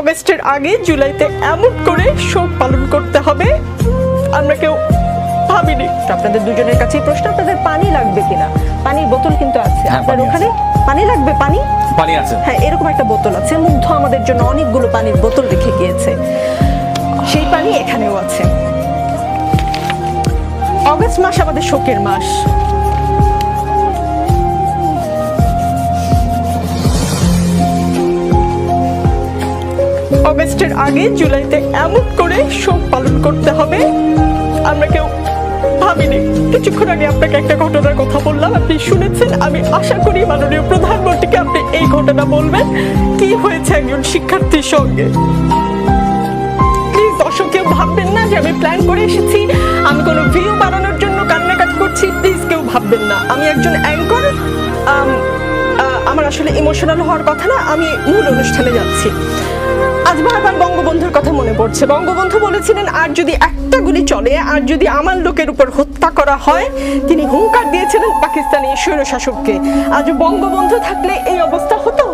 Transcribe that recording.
অগস্টের আগে জুলাইতে এমন করে শোক পালন করতে হবে আমরা কেউ ভাবিনি। আপনাদের দুজনের কাছেই প্রশ্ন, আপনাদের পানি লাগবে কিনা? পানির বোতল কিন্তু আছে হ্যাঁ, আপনার পানি ওখানে। পানি লাগবে? পানি আছে। হ্যাঁ, এরকম একটা বোতল আছে। মুগ্ধ আমাদের জন্য অনেকগুলো পানির বোতল রেখে গিয়েছে, সেই পানি এখানেও আছে। অগস্ট মাস আমাদের শোকের মাস। অগস্টের আগে জুলাইতে এমন করে শোক পালন করতে হবে আমরা কেউ ভাবিনি। কিছুক্ষণ আগে আপনাকে একটা ঘটনার কথা বললাম, আপনি শুনেছেন। আমি আশা করি মাননীয় প্রধানমন্ত্রীকে আপনি এই ঘটনা বলবেন, কি হয়েছে একজন শিক্ষার্থীর সঙ্গে। প্লিজ দর্শক কেউ ভাববেন না যে আমি প্ল্যান করে এসেছি, আমি কোনো ভিউ বানানোর জন্য কান্নাকাটি করছি। প্লিজ কেউ ভাববেন না। আমি একজন অ্যাঙ্কর, আমার আসলে ইমোশনাল হওয়ার কথা না। আমি মূল অনুষ্ঠানে যাচ্ছি। আজ বারবার বঙ্গবন্ধুর কথা মনে পড়ছে। বঙ্গবন্ধু বলেছিলেন, আর যদি একটা গুলি চলে, আর যদি আমার লোকের উপর হত্যা করা হয়, তিনি হুঙ্কার দিয়েছিলেন পাকিস্তানি স্বৈরশাসককে। আজ বঙ্গবন্ধু থাকলে এই অবস্থা হতো?